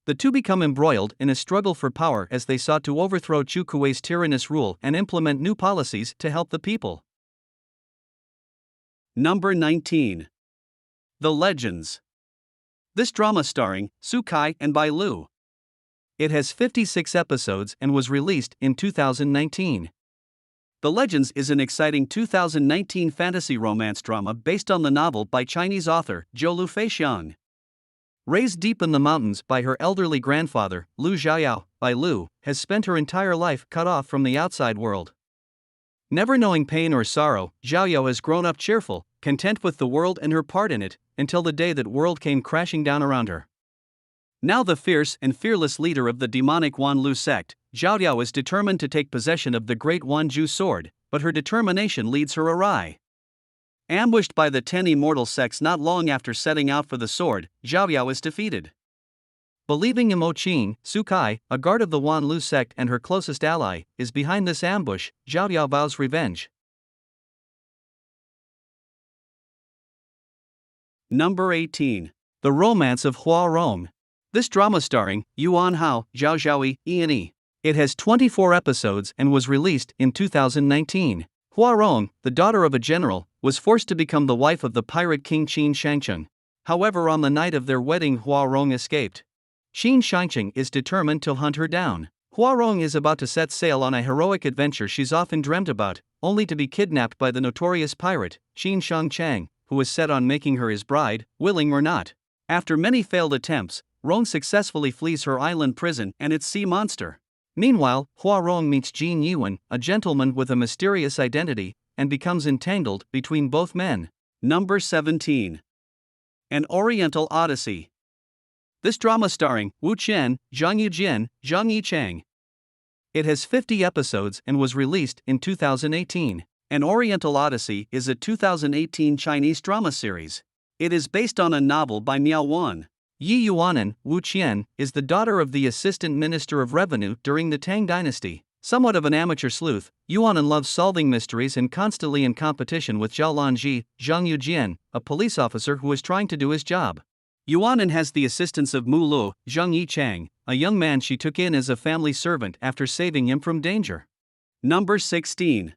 The two become embroiled in a struggle for power as they sought to overthrow Chu Kuei's tyrannous rule and implement new policies to help the people. Number 19. The Legends. This drama starring Su Kai and Bai Lu. It has 56 episodes and was released in 2019. The Legends is an exciting 2019 fantasy romance drama based on the novel by Chinese author Zhou Lu Feixiang. Raised deep in the mountains by her elderly grandfather, Lu Xiaoyao, Bai Lu has spent her entire life cut off from the outside world. Never knowing pain or sorrow, Xiaoyao has grown up cheerful, content with the world and her part in it, until the day that world came crashing down around her. Now the fierce and fearless leader of the demonic Wan Lu sect, Xiaoyao is determined to take possession of the great Wanju sword, but her determination leads her awry. Ambushed by the 10 immortal sects not long after setting out for the sword, Xiaoyao is defeated. Believing Mo Qin, Su Kai, a guard of the Wan Lu sect and her closest ally, is behind this ambush, Xiaoyao vows revenge. Number 18. The Romance of Hua Rong. This drama starring Yuan Hao, Zhao Zhaoyi, E. It has 24 episodes and was released in 2019. Hua Rong, the daughter of a general, was forced to become the wife of the pirate king Qin Shangcheng. However, on the night of their wedding, Hua Rong escaped. Qin Shangcheng is determined to hunt her down. Hua Rong is about to set sail on a heroic adventure she's often dreamt about, only to be kidnapped by the notorious pirate, Qin Shangcheng, who is set on making her his bride, willing or not. After many failed attempts, Rong successfully flees her island prison and its sea monster. Meanwhile, Hua Rong meets Jin Yuan, a gentleman with a mysterious identity, and becomes entangled between both men. Number 17. An Oriental Odyssey. This drama starring Wu Qian, Zhang Yujin, Zhang Yichang. It has 50 episodes and was released in 2018. An Oriental Odyssey is a 2018 Chinese drama series. It is based on a novel by Miao Wan. Yi Yuanan, Wu Qian, is the daughter of the Assistant Minister of Revenue during the Tang Dynasty. Somewhat of an amateur sleuth, Yuanan loves solving mysteries and constantly in competition with Zhao Lanji, Zhang Yujian, a police officer who is trying to do his job. Yuanan has the assistance of Mu Lu, Zhang Yichang, a young man she took in as a family servant after saving him from danger. Number 16.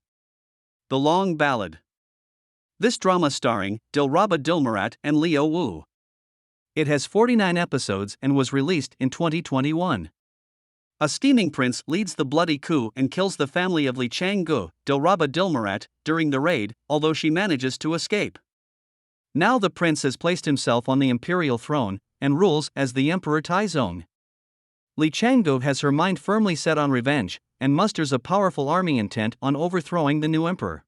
The Long Ballad. This drama starring Dilraba Dilmurat and Leo Wu. It has 49 episodes and was released in 2021. A scheming prince leads the bloody coup and kills the family of Li Changgu, Dilraba Dilmurat, during the raid, although she manages to escape. Now the prince has placed himself on the imperial throne and rules as the Emperor Taizong. Li Changgu has her mind firmly set on revenge and musters a powerful army intent on overthrowing the new emperor.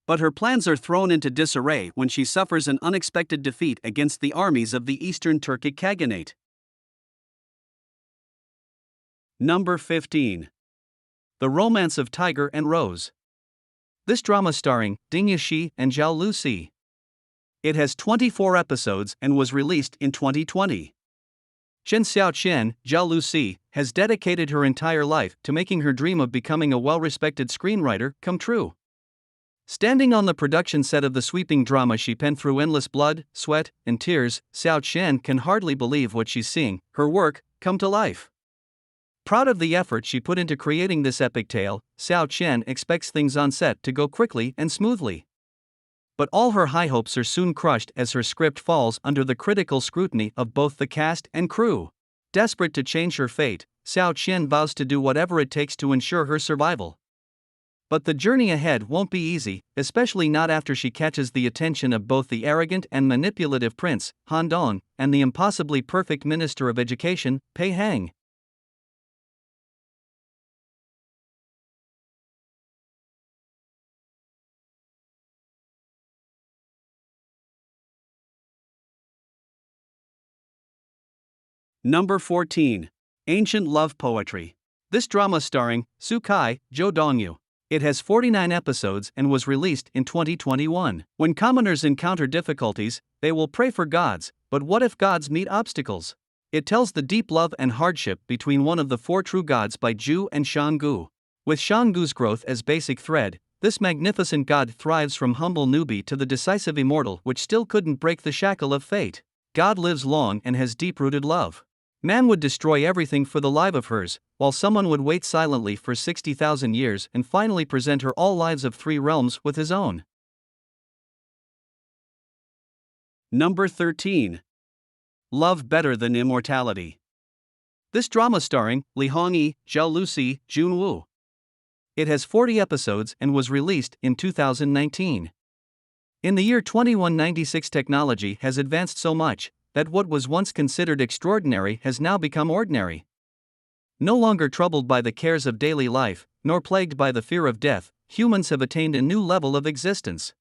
But her plans are thrown into disarray when she suffers an unexpected defeat against the armies of the Eastern Turkic Khaganate. Number 15. The Romance of Tiger and Rose. This drama starring Ding Yashi and Zhao Lusi. It has 24 episodes and was released in 2020. Shen Xiaoqian, Zhao Lusi, has dedicated her entire life to making her dream of becoming a well-respected screenwriter come true. Standing on the production set of the sweeping drama she penned through endless blood, sweat, and tears, Xiaoqian can hardly believe what she's seeing, her work, come to life. Proud of the effort she put into creating this epic tale, Xiaoqian expects things on set to go quickly and smoothly. But all her high hopes are soon crushed as her script falls under the critical scrutiny of both the cast and crew. Desperate to change her fate, Xiaoqian vows to do whatever it takes to ensure her survival. But the journey ahead won't be easy, especially not after she catches the attention of both the arrogant and manipulative prince, Han Dong, and the impossibly perfect Minister of Education, Pei Hang. Number 14. Ancient Love Poetry. This drama starring Su Kai, Zhou Dongyu. It has 49 episodes and was released in 2021. When commoners encounter difficulties, they will pray for gods, but what if gods meet obstacles? It tells the deep love and hardship between one of the four true gods by Zhu and Shanggu. With Shanggu's growth as basic thread, this magnificent god thrives from humble newbie to the decisive immortal which still couldn't break the shackle of fate. God lives long and has deep-rooted love. Man would destroy everything for the life of hers, while someone would wait silently for 60,000 years and finally present her all lives of three realms with his own. Number 13. Love Better Than Immortality. This drama starring Li Hongyi, Zhao Lusi, Jun Wu. It has 40 episodes and was released in 2019. In the year 2196, technology has advanced so much that what was once considered extraordinary has now become ordinary. No longer troubled by the cares of daily life, nor plagued by the fear of death, humans have attained a new level of existence.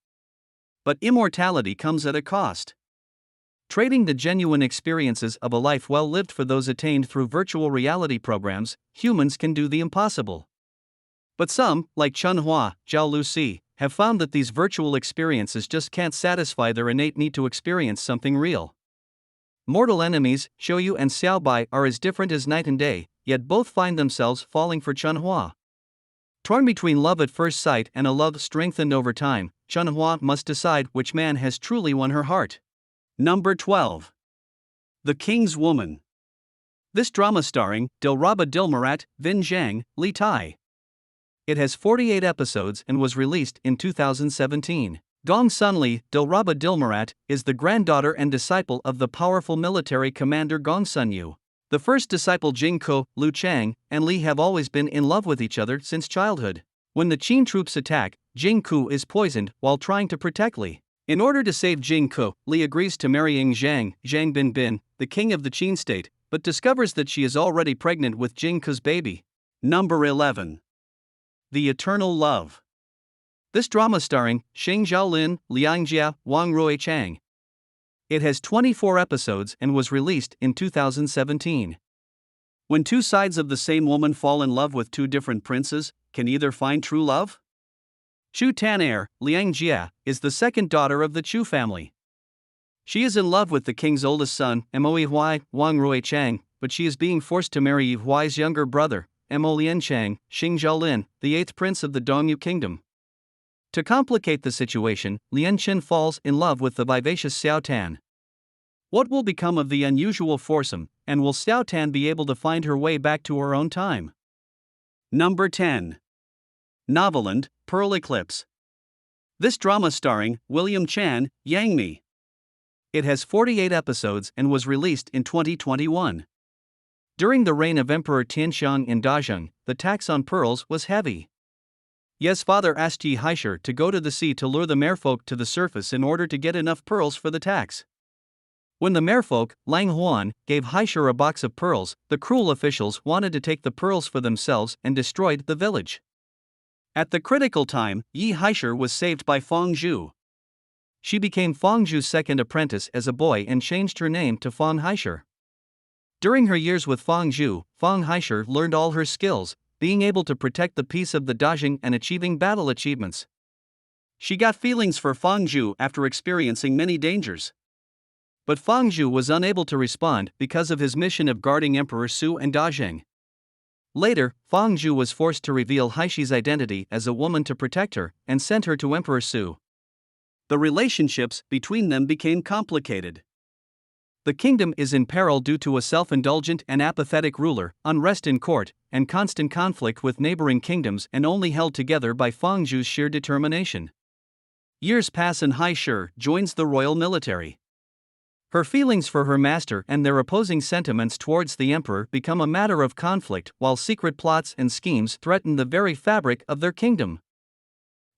But immortality comes at a cost. Trading the genuine experiences of a life well lived for those attained through virtual reality programs, humans can do the impossible. But some, like Chunhua, Zhao Lusi, have found that these virtual experiences just can't satisfy their innate need to experience something real. Mortal enemies, Xiaoyu and Xiaobai, are as different as night and day, yet both find themselves falling for Chunhua. Torn between love at first sight and a love strengthened over time, Chunhua must decide which man has truly won her heart. Number 12. The King's Woman. This drama starring Dilraba Dilmurat, Vin Zhang, Li Tai. It has 48 episodes and was released in 2017. Gong Sunli, Dilraba Dilmurat, is the granddaughter and disciple of the powerful military commander Gong Sunyu. The first disciple Jing Ko, Lu Chang, and Li have always been in love with each other since childhood. When the Qin troops attack, Jing Ku is poisoned while trying to protect Li. In order to save Jing Ko, Li agrees to marrying Zhang Bin, the king of the Qin state, but discovers that she is already pregnant with Jing Ko's baby. Number 11. The Eternal Love. This drama starring Xing Zhaolin, Liang Jia, Wang Ruichang. It has 24 episodes and was released in 2017. When two sides of the same woman fall in love with two different princes, can either find true love? Chu Tanair, Liang Jia, is the second daughter of the Chu family. She is in love with the king's oldest son, Mo Yihui, Wang Ruichang, but she is being forced to marry Yihui's younger brother, Mo Lianchang, Xing Zhaolin, the eighth prince of the Dongyu kingdom. To complicate the situation, Lianchen falls in love with the vivacious Xiao Tan. What will become of the unusual foursome, and will Xiao Tan be able to find her way back to her own time? Number 10. Noveland, Pearl Eclipse. This drama starring William Chan, Yang Mi. It has 48 episodes and was released in 2021. During the reign of Emperor Tianxiang in Dazheng, the tax on pearls was heavy. Ye's father asked Yi Haishur to go to the sea to lure the merfolk to the surface in order to get enough pearls for the tax. When the merfolk, Lang Huan, gave Haishur a box of pearls, the cruel officials wanted to take the pearls for themselves and destroyed the village. At the critical time, Yi Haishur was saved by Fang Zhu. She became Fang Zhu's second apprentice as a boy and changed her name to Fang Haishur. During her years with Fang Zhu, Fang Haishur learned all her skills, being able to protect the peace of the Dajing and achieving battle achievements. She got feelings for Fang Zhu after experiencing many dangers. But Fang Zhu was unable to respond because of his mission of guarding Emperor Su and Dazheng. Later, Fang Zhu was forced to reveal Haishi's identity as a woman to protect her and sent her to Emperor Su. The relationships between them became complicated. The kingdom is in peril due to a self-indulgent and apathetic ruler, unrest in court, and constant conflict with neighboring kingdoms, and only held together by Fang Zhu's sheer determination. Years pass and Hai Shi joins the royal military. Her feelings for her master and their opposing sentiments towards the emperor become a matter of conflict, while secret plots and schemes threaten the very fabric of their kingdom.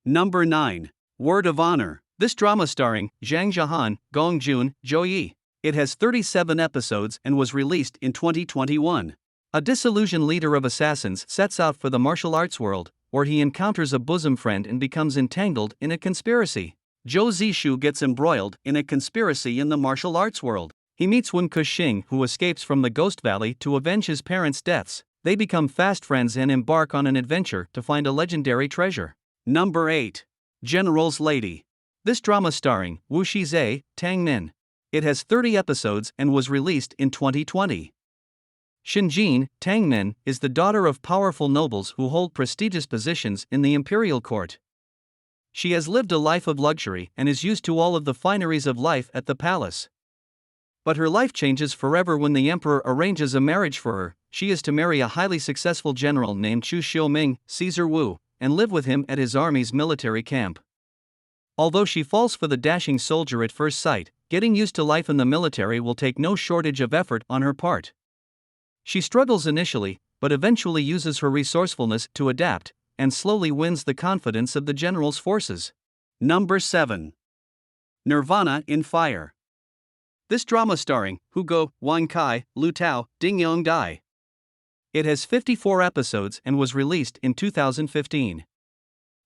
Number 9. Word of Honor. This drama starring Zhang Jihan, Gong Jun, Zhou Yi. It has 37 episodes and was released in 2021. A disillusioned leader of assassins sets out for the martial arts world, where he encounters a bosom friend and becomes entangled in a conspiracy. Zhou Zishu gets embroiled in a conspiracy in the martial arts world. He meets Wen Kuxing, who escapes from the Ghost Valley to avenge his parents' deaths. They become fast friends and embark on an adventure to find a legendary treasure. Number 8. General's Lady. This drama starring Wu Shizhe, Tang Min. It has 30 episodes and was released in 2020. Xinjin, Tang Min, is the daughter of powerful nobles who hold prestigious positions in the imperial court. She has lived a life of luxury and is used to all of the fineries of life at the palace. But her life changes forever when the emperor arranges a marriage for her. She is to marry a highly successful general named Chu Xiuming, Caesar Wu, and live with him at his army's military camp. Although she falls for the dashing soldier at first sight, getting used to life in the military will take no shortage of effort on her part. She struggles initially, but eventually uses her resourcefulness to adapt, and slowly wins the confidence of the general's forces. Number 7. Nirvana in Fire. This drama starring Hugo, Wang Kai, Lu Tao, Ding Yong Dai. It has 54 episodes and was released in 2015.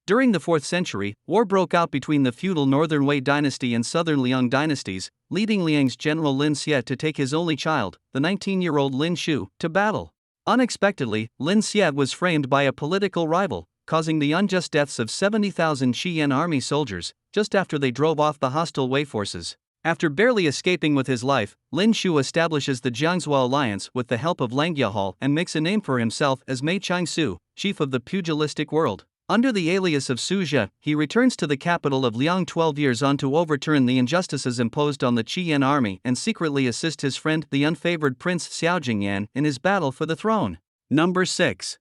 During the 4th century, war broke out between the feudal Northern Wei dynasty and Southern Liang dynasties, leading Liang's general Lin Xie to take his only child, the 19-year-old Lin Shu, to battle. Unexpectedly, Lin Xie was framed by a political rival, causing the unjust deaths of 70,000 Qian army soldiers, just after they drove off the hostile Wei forces. After barely escaping with his life, Lin Shu establishes the Jiangzhou alliance with the help of Lang Yahal and makes a name for himself as Mei Changsu, chief of the pugilistic world. Under the alias of Su Zhe, he returns to the capital of Liang 12 years on to overturn the injustices imposed on the Qian army and secretly assist his friend the unfavored Prince Xiao Jingyan in his battle for the throne. Number 6.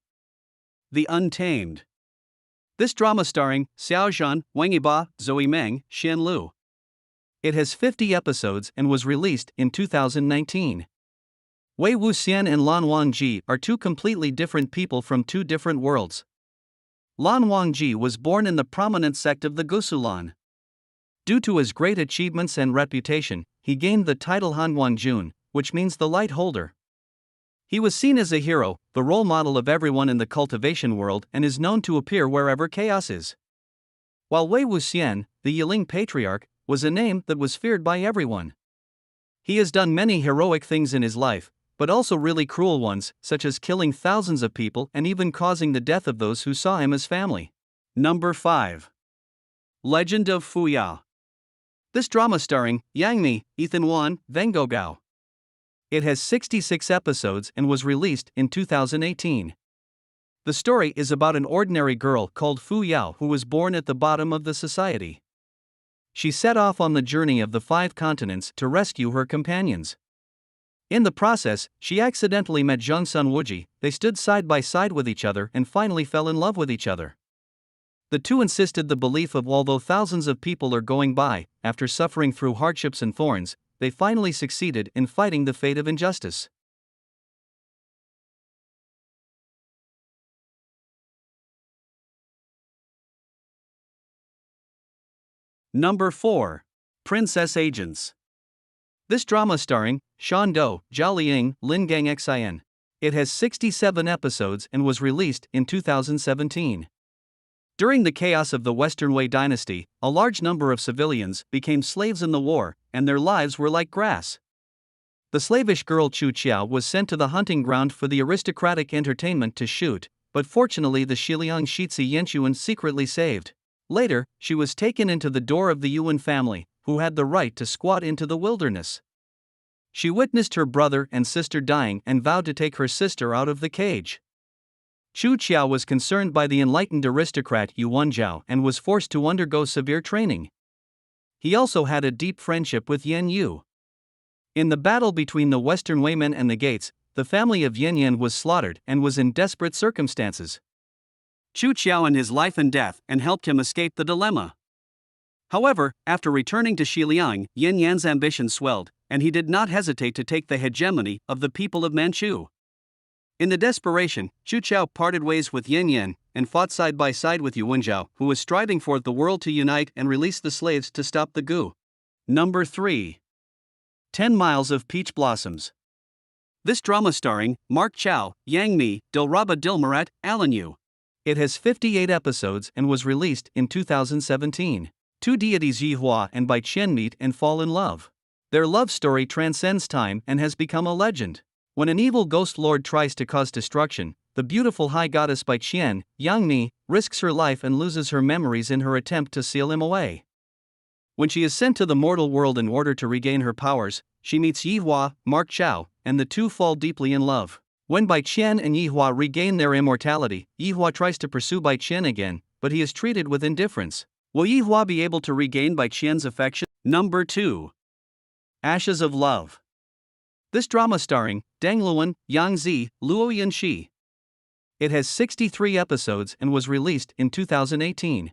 The Untamed. This drama starring Xiao Zhan, Wang Yiba, Zoe Meng, Xian Lu. It has 50 episodes and was released in 2019. Wei Wuxian and Lan Wangji are two completely different people from two different worlds. Lan Wangji was born in the prominent sect of the Gusulan. Due to his great achievements and reputation, he gained the title Han Wangjun, which means the light holder. He was seen as a hero, the role model of everyone in the cultivation world, and is known to appear wherever chaos is. While Wei Wuxian, the Yiling patriarch, was a name that was feared by everyone. He has done many heroic things in his life, but also really cruel ones, such as killing thousands of people and even causing the death of those who saw him as family. Number 5. Legend of Fuyao. This drama starring Yang Mi, Ethan Wan, Wang Gogao. It has 66 episodes and was released in 2018. The story is about an ordinary girl called Fu Yao who was born at the bottom of the society. She set off on the journey of the 5 continents to rescue her companions. In the process, she accidentally met Zheng Sun Wuji. They stood side by side with each other and finally fell in love with each other. The two insisted the belief of although thousands of people are going by, after suffering through hardships and thorns, they finally succeeded in fighting the fate of injustice. Number 4. Princess Agents. This drama starring Shan Do, Zhao Liying, Lin Gang Xin. It has 67 episodes and was released in 2017. During the chaos of the Western Wei dynasty, a large number of civilians became slaves in the war, and their lives were like grass. The slavish girl Chu Qiao was sent to the hunting ground for the aristocratic entertainment to shoot, but fortunately the Shiliang Shitsi Yenshuan secretly saved. Later, she was taken into the door of the Yuan family, who had the right to squat into the wilderness. She witnessed her brother and sister dying and vowed to take her sister out of the cage. Chu Qiao was concerned by the enlightened aristocrat Yuan Zhao and was forced to undergo severe training. He also had a deep friendship with Yen Yu. In the battle between the Western Weimen and the Gates, the family of Yen Yan was slaughtered and was in desperate circumstances. Chu Qiao and his life and death and helped him escape the dilemma. However, after returning to Xiliang, Yen Yan's ambition swelled, and he did not hesitate to take the hegemony of the people of Manchu. In the desperation, Chu Qiao parted ways with Yen Yan and fought side by side with Yuan Zhao, who was striving for the world to unite and release the slaves to stop the Gu. Number 3. 10 Miles of Peach Blossoms. This drama starring Mark Chow, Yang Mi, Dilraba Dilmurat, Alan Yu. It has 58 episodes and was released in 2017. Two deities Yihua and Bai Qian meet and fall in love. Their love story transcends time and has become a legend. When an evil ghost lord tries to cause destruction, the beautiful high goddess Bai Qian, Yang Mi, risks her life and loses her memories in her attempt to seal him away. When she is sent to the mortal world in order to regain her powers, she meets Yihua, Mark Chow, and the two fall deeply in love. When Bai Qian and Yihua regain their immortality, Yihua tries to pursue Bai Qian again, but he is treated with indifference. Will Yihua be able to regain Bai Qian's affection? Number 2. Ashes of Love. This drama starring Deng Luan, Yang Zi, Luo Yanxi. It has 63 episodes and was released in 2018.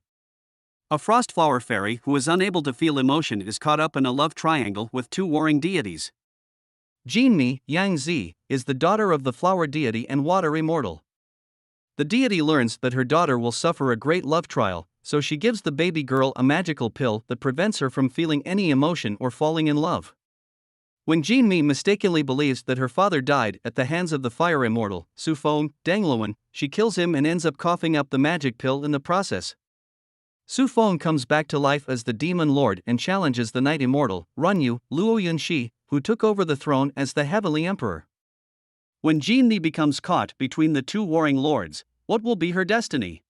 A frost flower fairy who is unable to feel emotion is caught up in a love triangle with two warring deities. Jinmi, Yang Zi, is the daughter of the flower deity and water immortal. The deity learns that her daughter will suffer a great love trial, so she gives the baby girl a magical pill that prevents her from feeling any emotion or falling in love. When Jinmi mistakenly believes that her father died at the hands of the fire immortal, Su Feng, Dangluan, she kills him and ends up coughing up the magic pill in the process. Su Feng comes back to life as the demon lord and challenges the night immortal, Runyu, Luo Yunxi, who took over the throne as the heavenly emperor. When Jinmi becomes caught between the two warring lords, what will be her destiny?